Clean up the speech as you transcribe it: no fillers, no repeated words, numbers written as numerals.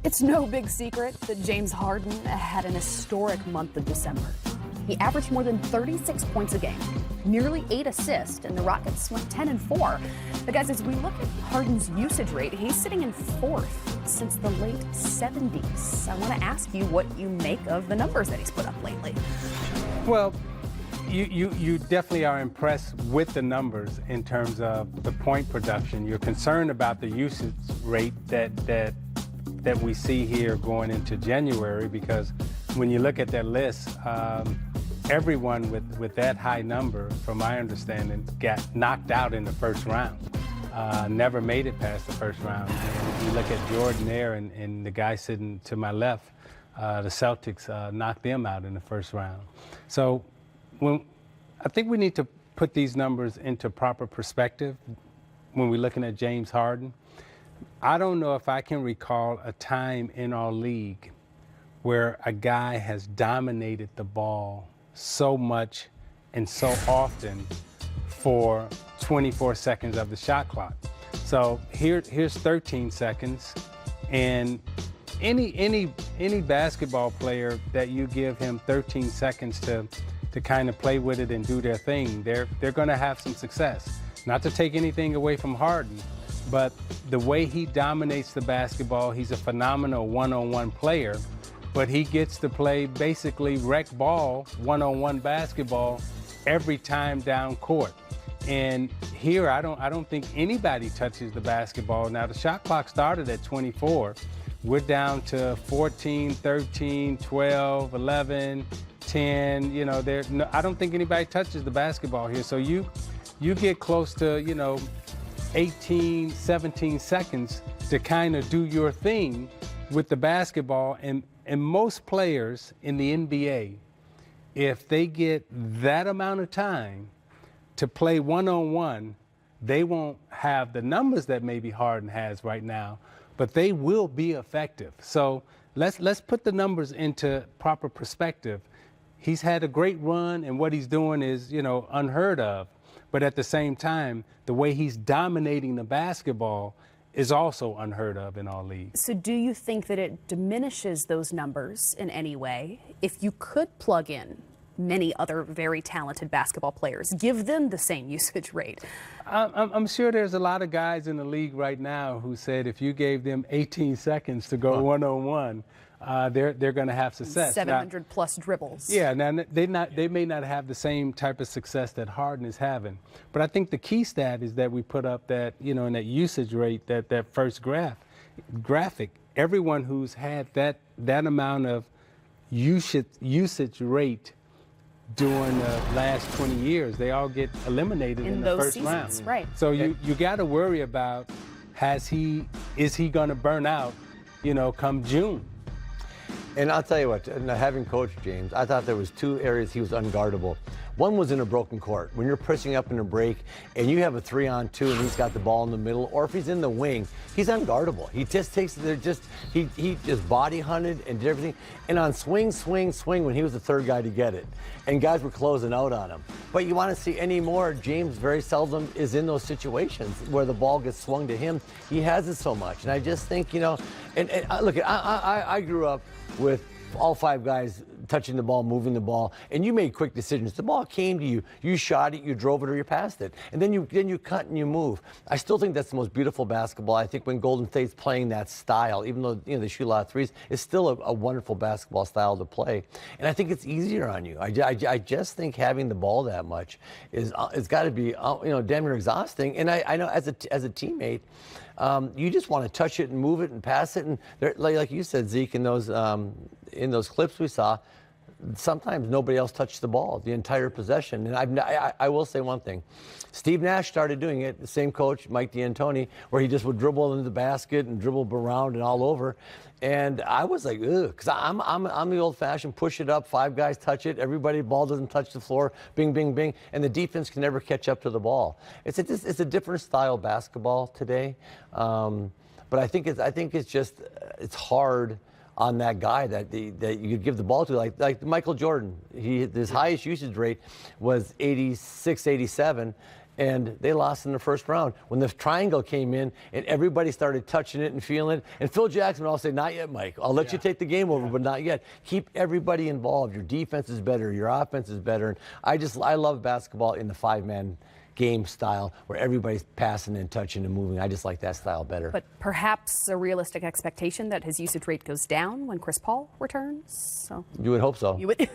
It's no big secret that James Harden had an historic month of December. He averaged more than 36 points a game, nearly 8 assists, and the Rockets went 10-4. But guys, as we look at Harden's usage rate, he's sitting in 4th since the late 70s. I want to ask you what you make of the numbers that he's put up lately. Well, you definitely are impressed with the numbers in terms of the point production. You're concerned about the usage rate that we see here going into January, because when you look at that list, everyone with that high number, from my understanding, got knocked out in the first round. Never made it past the first round. And you look at Jordan there and the guy sitting to my left, the Celtics knocked them out in the first round. So I think we need to put these numbers into proper perspective when we're looking at James Harden. I don't know if I can recall a time in our league where a guy has dominated the ball so much and so often for 24 seconds of the shot clock. So here's 13 seconds, and any basketball player that you give him 13 seconds to kind of play with it and do their thing, they're going to have some success. Not to take anything away from Harden, but the way he dominates the basketball, he's a phenomenal one-on-one player, but he gets to play basically rec ball, one-on-one basketball every time down court. And here, I don't think anybody touches the basketball. Now, the shot clock started at 24. We're down to 14, 13, 12, 11, 10. You know, I don't think anybody touches the basketball here. So you get close to, 18, 17 seconds to kind of do your thing with the basketball. And most players in the NBA, if they get that amount of time to play one-on-one, they won't have the numbers that maybe Harden has right now, but they will be effective. So let's put the numbers into proper perspective. He's had a great run, and what he's doing is, unheard of. But at the same time, the way he's dominating the basketball is also unheard of in our league. So do you think that it diminishes those numbers in any way if you could plug in many other very talented basketball players, give them the same usage rate? I'm sure there's a lot of guys in the league right now who said if you gave them 18 seconds to go one-on-one, they're going to have success. 700 plus dribbles. Yeah, now they may not have the same type of success that Harden is having. But I think the key stat is that we put up that, in that usage rate, that first graphic, everyone who's had that amount of usage rate during the last 20 years, they all get eliminated in the first round. Right. So you got to worry about, is he going to burn out, come June? And I'll tell you what, having coached James, I thought there was 2 areas he was unguardable. One was in a broken court. When you're pushing up in a break and you have a 3-on-2 and he's got the ball in the middle, or if he's in the wing, he's unguardable. He just takes he just body hunted and did everything. And on swing, when he was the third guy to get it, and guys were closing out on him. But you want to see any more, James very seldom is in those situations where the ball gets swung to him. He has it so much. And I just think, look, I grew up with all 5 guys touching the ball, moving the ball, and you made quick decisions. The ball came to you, you shot it, you drove it, or you passed it, and then you cut and you move. I still think that's the most beautiful basketball. I think when Golden State's playing that style, even though they shoot a lot of threes, it's still a wonderful basketball style to play. And I think it's easier on you. I just think having the ball that much it's got to be damn near exhausting. And I know as a teammate, you just want to touch it and move it and pass it. And like you said, Zeke, in those clips we saw, sometimes nobody else touched the ball the entire possession. And I will say one thing. Steve Nash started doing it, the same coach, Mike D'Antoni, where he just would dribble into the basket and dribble around and all over. And I was like, ugh, because I'm the old-fashioned push it up, 5 guys touch it, everybody, ball doesn't touch the floor, bing, bing, bing, and the defense can never catch up to the ball. It's a different style of basketball today, but I think it's hard on that guy that you could give the ball to, like Michael Jordan. His highest usage rate was 86, 87. and they lost in the first round. When the triangle came in and everybody started touching it and feeling it, and Phil Jackson would all say, not yet, Mike. I'll let you take the game over, but not yet. Keep everybody involved. Your defense is better. Your offense is better. And I love basketball in the five-man game style where everybody's passing and touching and moving. I just like that style better. But perhaps a realistic expectation that his usage rate goes down when Chris Paul returns. So you would hope so. You would think.